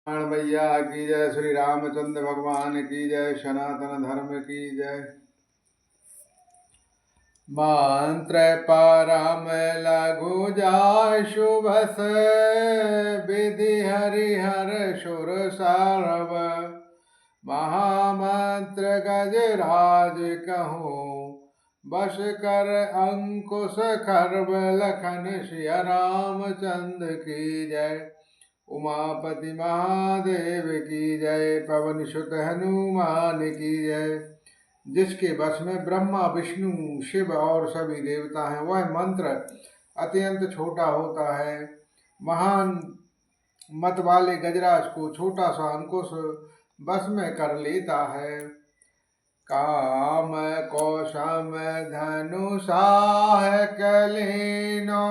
रावण भैया की जय, श्री रामचंद्र भगवान की जय, सनातन धर्म की जय। मंत्र परम लघु जाय शुभ से, विधि हरिहर सुर सारव। महामंत्र गजराज कहूँ, बस कर अंकुश खर्व लखन सिया रामचंद्र की जय। उमापति महादेव की जय, पवन सुत हनुमान की जय। जिसके वश में ब्रह्मा विष्णु शिव और सभी देवता हैं, वह मंत्र अत्यंत छोटा होता है। महान मत वाले गजराज को छोटा सा अंकुश बस में कर लेता है। काम कौशम धनु साह कलीनो,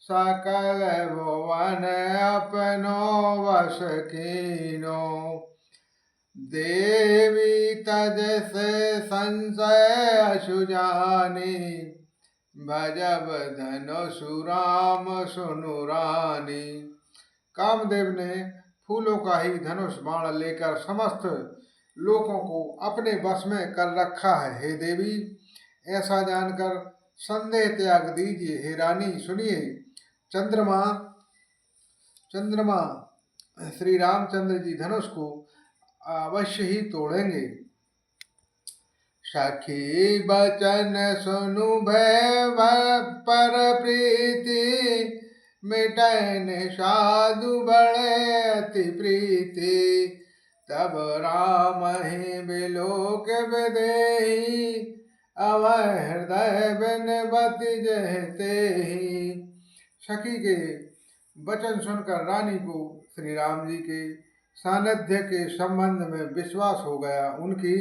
सकल भुवन अपनो वश कीनो। देवी तज से संशय अशुजानी, भजब धनुषु राम सुनु रानी। कामदेव ने फूलों का ही धनुष बाण लेकर समस्त लोगों को अपने वश में कर रखा है। हे देवी, ऐसा जानकर संदेह त्याग दीजिए। हे रानी सुनिए, चंद्रमा श्री रामचंद्र जी धनुष को अवश्य ही तोड़ेंगे। सखी बचन सुनु भय पर प्रीति, मिटन साधु बड़े अति प्रीति। तब राम ही बिलोक विदेही, अव हृदय बिन बति जहते ही। सखी के वचन सुनकर रानी को श्री राम जी के सानिध्य के संबंध में विश्वास हो गया। उनकी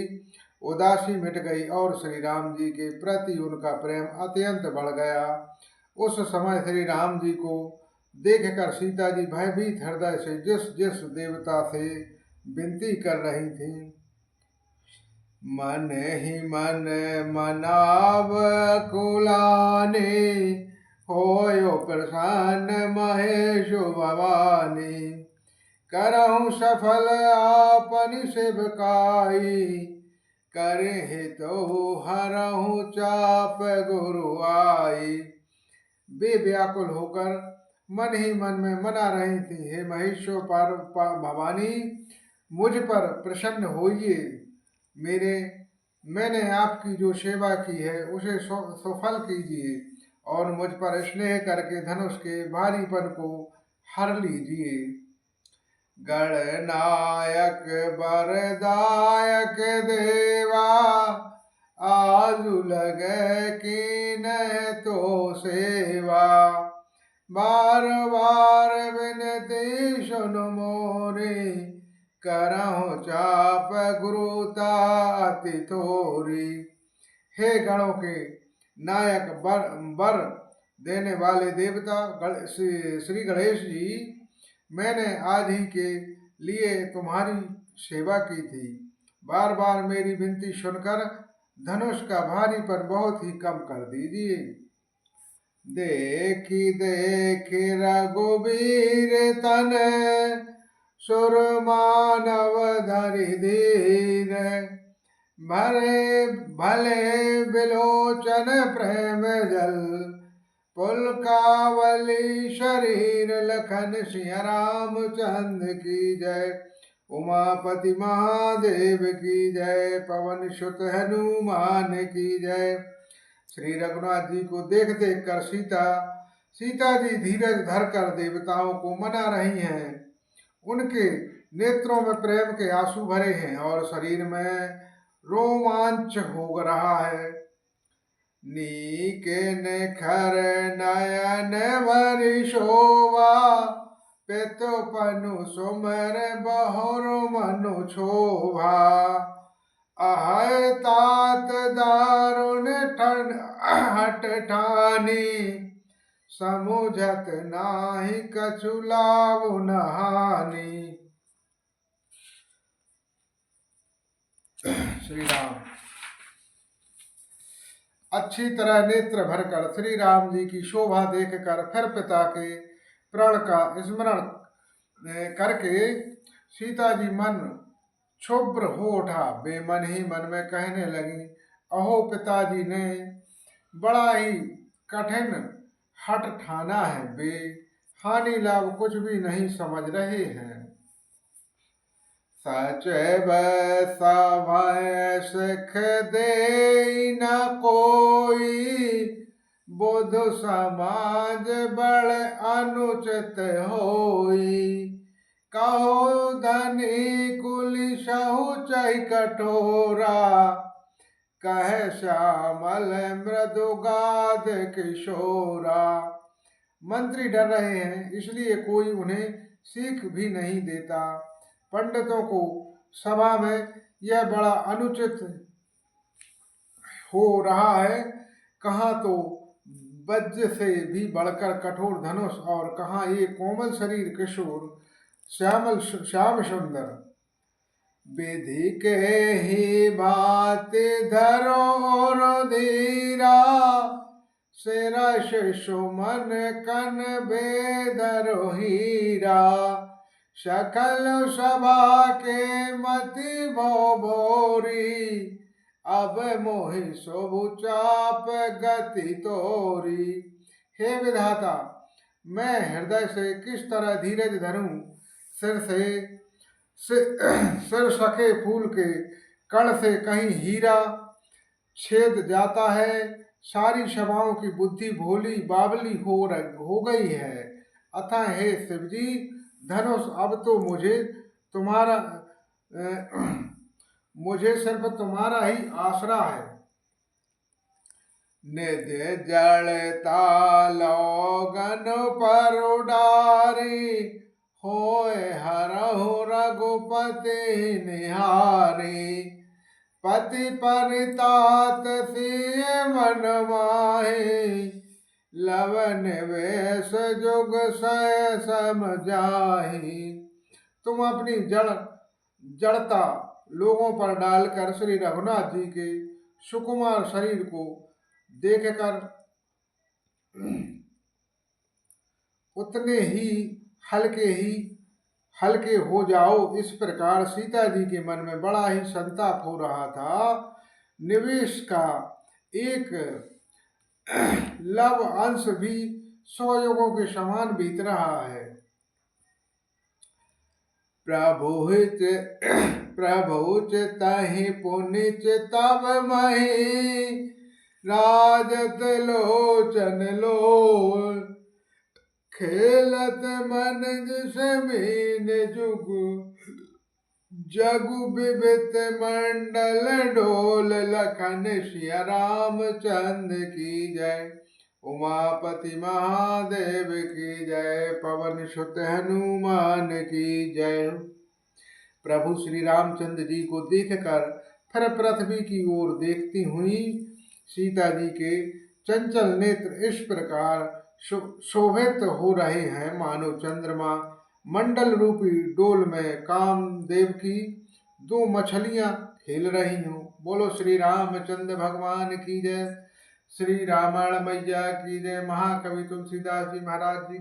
उदासी मिट गई और श्री राम जी के प्रति उनका प्रेम अत्यंत बढ़ गया। उस समय श्री राम जी को देखकर सीता जी भयभीत हृदय से जिस जिस देवता से विनती कर रही थी, मन ही मन मनाव कुलानी, होयो प्रसन्न महेश भवानी। करहु सफल आपनि सेवकाई, करे तो हरहु चाप गुरु आई। वे व्याकुल होकर मन ही मन में मना रही थी, हे महेश्वर भवानी, मुझ पर प्रसन्न होइए। मैंने आपकी जो सेवा की है उसे सफल कीजिए और मुझ पर स्नेह करके धनुष के भारीपन को हर लीजिए। गणनायक वरदायक देवा, आजु लगे कीन तो सेवा। बार बार विनती सुन मोरी, करहु चाप गुरुता अति थोरी। हे गणों के नायक वर देने वाले देवता श्री गणेश जी, मैंने आज ही के लिए तुम्हारी सेवा की थी। बार बार मेरी विनती सुनकर धनुष का भारीपन बहुत ही कम कर दीजिए। देखी देखी रघुबीर तन, सुर मानव धरि धीर। भरे भले बिलोचन प्रेम जल, पुलकावली शरीर लखन सिया रामचंद्र की जय। उमापति महादेव की जय, पवन सुत हनुमान की जय। श्री रघुनाथ जी को देख देख कर सीता जी धीरज धरकर देवताओं को मना रही हैं। उनके नेत्रों में प्रेम के आंसू भरे हैं और शरीर में रोमांच हो रहा है। नीके निखर नयन भरि शोभा, पेतो पनु सुमर बहुर मनु क्षोभा। अहै तात दारुण हट ठानी, समुझत नाही कछु लाभ न हानि। श्री राम। अच्छी तरह नेत्र भरकर श्री राम जी की शोभा देखकर फिर पिता के प्रण का स्मरण करके सीता जी मन क्षुब्र हो उठा। वे मन ही मन में कहने लगी, अहो पिताजी ने बड़ा ही कठिन हठ ठाना है। वे हानि लाभ कुछ भी नहीं समझ रहे हैं। सचैव सभय सिख दे न कोई, बुध समाज बड़ अनुचित होई। कहो धनी कुलिशहु चै कठोरा, कह श्यामल मृदुगाद किशोरा। मंत्री डर रहे हैं, इसलिए कोई उन्हें सीख भी नहीं देता। पंडितों को सभा में यह बड़ा अनुचित हो रहा है। कहाँ तो वज्र से भी बढ़कर कठोर धनुष, और कहाँ ये कोमल शरीर किशोर श्याम सुंदर। विधि के ही भांति धरो और धीरा, शिरस सुमन कन बेधरो हीरा। सकल सभा के मति भोरी, अब मोहि शोभु चाप गति तोरी। हे विधाता, मैं हृदय से किस तरह धीरज धरूं। सिर सखे फूल के कण से कहीं हीरा छेद जाता है। सारी सभाओं की बुद्धि भोली बावली हो गई है। अतः हे शिवजी, धनुष अब तो मुझे सिर्फ तुम्हारा ही आसरा है। निज जड़ता लोगन पर उडारी, होए हरहु रघुपति निहारी। पति परितात सिय मन माहे, लवन वेश जुग सय समझाही। तुम अपनी जड़ता लोगों पर डालकर श्री रघुनाथ जी के सुकुमार शरीर को देखकर उतने ही हल्के हो जाओ। इस प्रकार सीता जी के मन में बड़ा ही संताप हो रहा था। निवेश का एक लव अंश भी 100 युगों के समान बीत रहा है। प्रभु चितहि पुनिच तब मही, राजत लोचन लोल। खेलत मन जसमीन जुगु, जगु विवित मंडल डोल। लखन सिया रामचंद्र की जय, उमापति महादेव की जय, पवन सुत हनुमान की जय। प्रभु श्री रामचंद्र जी को देखकर फिर पृथ्वी की ओर देखती हुई सीता जी के चंचल नेत्र इस प्रकार शोभित हो रहे हैं, मानो चंद्रमा मंडल रूपी डोल में कामदेव की 2 मछलियां खेल रही हों। बोलो श्री रामचंद्र भगवान की जय। श्री रामायण मैया की जय। महाकवि तुलसीदास जी महाराज जी